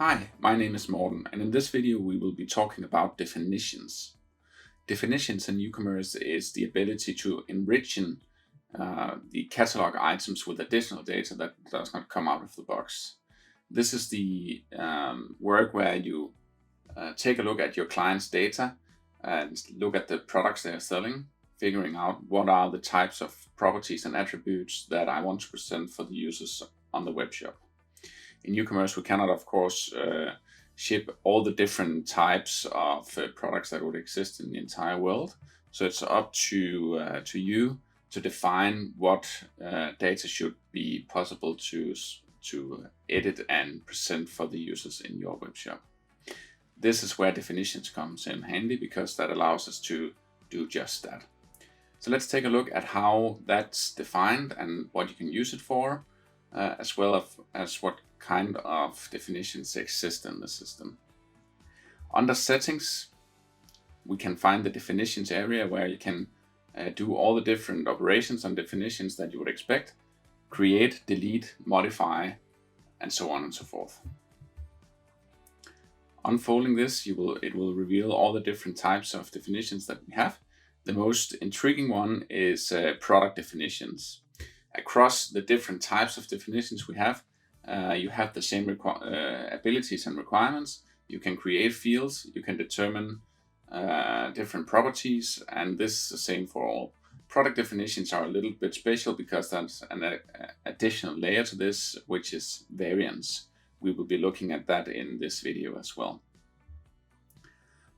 Hi, my name is Morten, and in this video we will be talking about definitions. Definitions in Ucommerce is the ability to enrich the catalog items with additional data that does not come out of the box. This is the work where you take a look at your client's data and look at the products they are selling, figuring out what are the types of properties and attributes that I want to present for the users on the web shop. In Ucommerce, we cannot, of course, ship all the different types of products that would exist in the entire world. So it's up to you to define what data should be possible to edit and present for the users in your web shop. This is where definitions comes in handy, because that allows us to do just that. So let's take a look at how that's defined and what you can use it for, as well as what kind of definitions exist in the system. Under settings, we can find the definitions area where you can do all the different operations and definitions that you would expect: create, delete, modify, and so on and so forth. Unfolding this, it will reveal all the different types of definitions that we have. The most intriguing one is product definitions. Across the different types of definitions we have, you have the same abilities and requirements. You can create fields, you can determine different properties, and this is the same for all. Product definitions are a little bit special because there's an additional layer to this, which is variants. We will be looking at that in this video as well.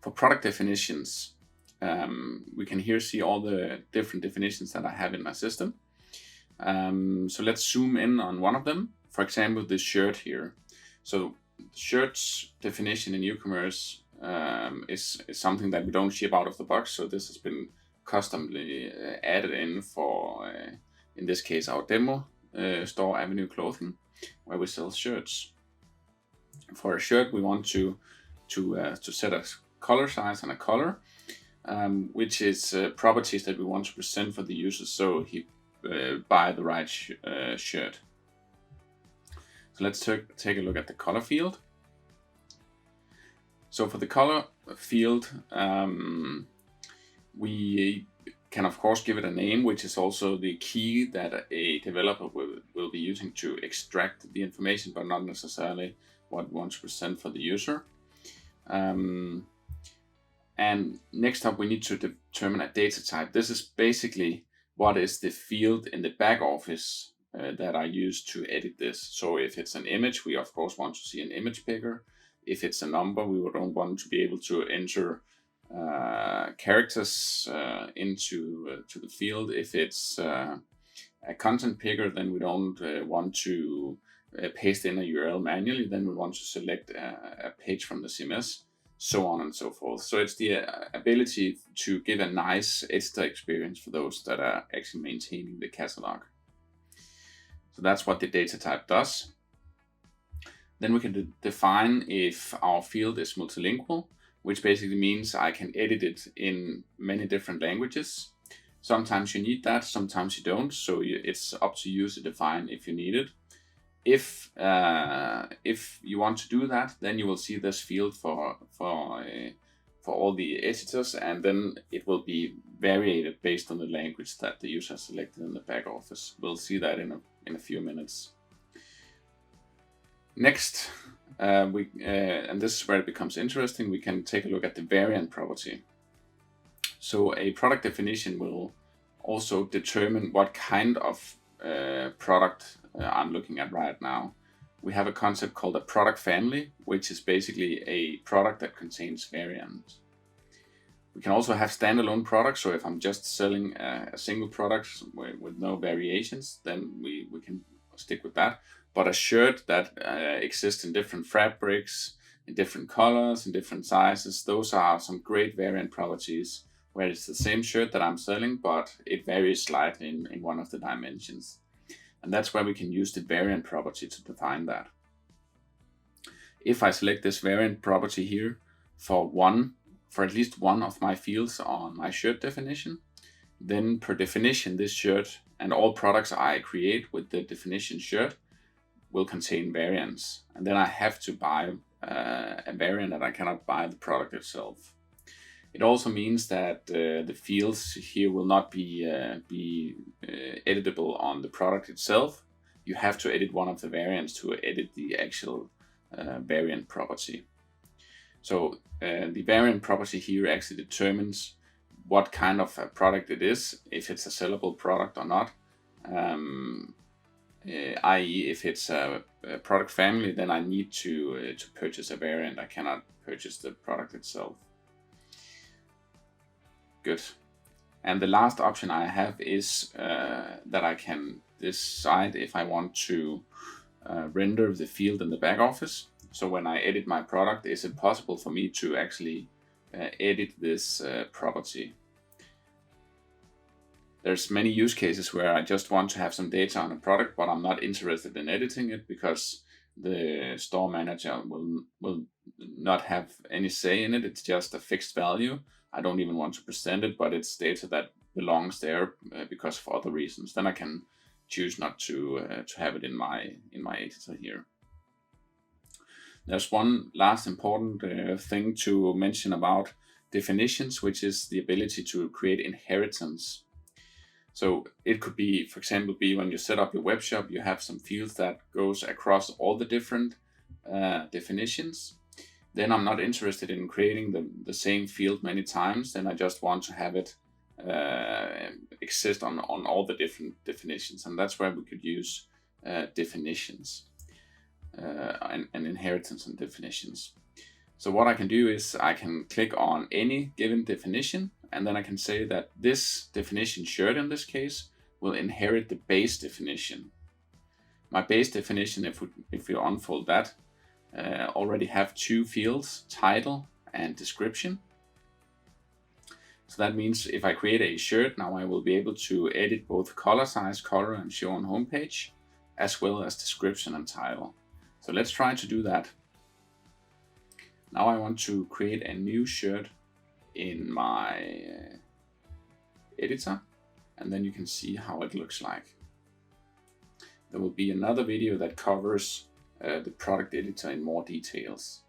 For product definitions, we can here see all the different definitions that I have in my system. So let's zoom in on one of them. For example, this shirt here. So shirt's definition in Ucommerce is something that we don't ship out of the box. So this has been customly added in for, in this case, our demo store, Avenue Clothing, where we sell shirts. For a shirt, we want to set a color size and a color, which is properties that we want to present for the user, so he buy the right shirt. So let's take a look at the color field. So for the color field, we can of course give it a name, which is also the key that a developer will be using to extract the information, but not necessarily what we want to present for the user. And next up, we need to determine a data type. This is basically what is the field in the back office that I use to edit this. So if it's an image, we of course want to see an image picker. If it's a number, we don't want to be able to enter characters into the field. If it's a content picker, then we don't want to paste in a URL manually. Then we want to select a page from the CMS, so on and so forth. So it's the ability to give a nice editor experience for those that are actually maintaining the catalog. So that's what the data type does. Then we can define if our field is multilingual, which basically means I can edit it in many different languages. Sometimes you need that, sometimes you don't. So it's up to you to define if you need it. If you want to do that, then you will see this field for all the editors, and then it will be variated based on the language that the user selected in the back office. We'll see that in a few minutes. Next, and this is where it becomes interesting, we can take a look at the variant property. So a product definition will also determine what kind of product I'm looking at right now. We have a concept called a product family, which is basically a product that contains variants. We can also have standalone products. So if I'm just selling a single product with no variations, then we can stick with that. But a shirt that exists in different fabrics, in different colors, in different sizes, those are some great variant properties, where it's the same shirt that I'm selling, but it varies slightly in one of the dimensions. And that's where we can use the variant property to define that. If I select this variant property here for at least one of my fields on my shirt definition, then per definition, this shirt and all products I create with the definition shirt will contain variants. And then I have to buy a variant that I cannot buy the product itself. It also means that the fields here will not be editable on the product itself. You have to edit one of the variants to edit the actual variant property. So the variant property here actually determines what kind of a product it is, if it's a sellable product or not. I.e. if it's a product family, then I need to purchase a variant. I cannot purchase the product itself. Good. And the last option I have is that I can decide if I want to render the field in the back office. So when I edit my product, is it possible for me to actually edit this property? There's many use cases where I just want to have some data on a product, but I'm not interested in editing it because the store manager will not have any say in it. It's just a fixed value. I don't even want to present it, but it's data that belongs there because of other reasons. Then I can choose not to have it in my editor here. There's one last important thing to mention about definitions, which is the ability to create inheritance. So it could be, for example, when you set up your web shop, you have some fields that goes across all the different definitions. Then I'm not interested in creating the same field many times. Then I just want to have it exist on all the different definitions. And that's where we could use definitions and inheritance and definitions. So what I can do is I can click on any given definition, and then I can say that this definition shirt in this case will inherit the base definition. My base definition, if we unfold that, already have two fields, title and description. So that means if I create a shirt, now I will be able to edit both color size, color, and show on homepage, as well as description and title. So let's try to do that. Now I want to create a new shirt in my editor, and then you can see how it looks like. There will be another video that covers the product editor in more details.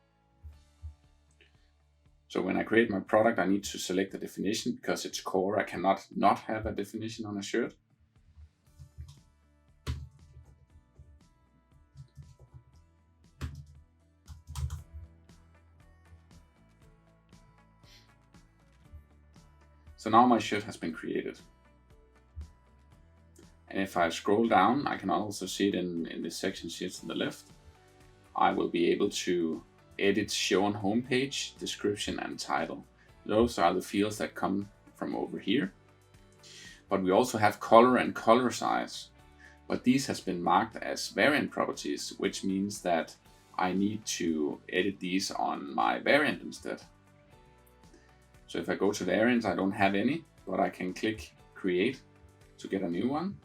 So when I create my product, I need to select the definition because it's core. I cannot not have a definition on a shirt. So now my shirt has been created. And if I scroll down, I can also see it in this section here to the left. I will be able to edit show on homepage, description, and title. Those are the fields that come from over here. But we also have color and color size. But these has been marked as variant properties, which means that I need to edit these on my variant instead. So if I go to variants, I don't have any, but I can click create to get a new one.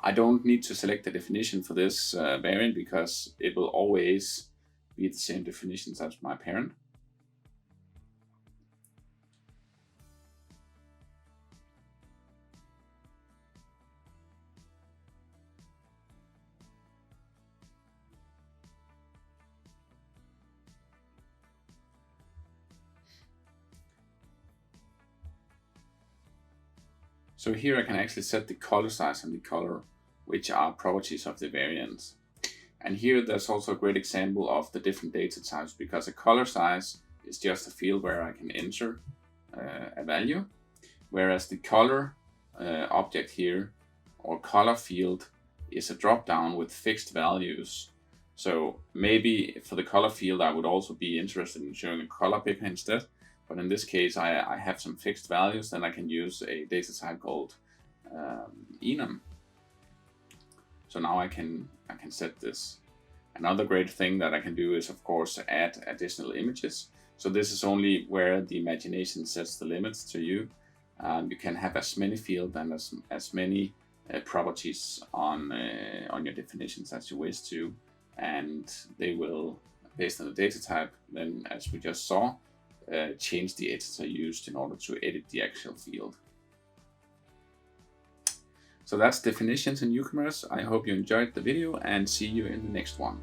I don't need to select the definition for this variant because it will always be the same definitions as my parent. So here I can actually set the color size and the color, which are properties of the variant. And here there's also a great example of the different data types, because a color size is just a field where I can enter a value, whereas the color object here, or color field, is a drop down with fixed values. So maybe for the color field I would also be interested in showing a color picker instead. But in this case, I have some fixed values, then I can use a data type called enum. So now I can set this. Another great thing that I can do is, of course, add additional images. So this is only where the imagination sets the limits to you. You can have as many fields and as many properties on your definitions as you wish to, and they will, based on the data type, then as we just saw, change the editor used in order to edit the actual field. So that's definitions in Ucommerce. I hope you enjoyed the video and see you in the next one.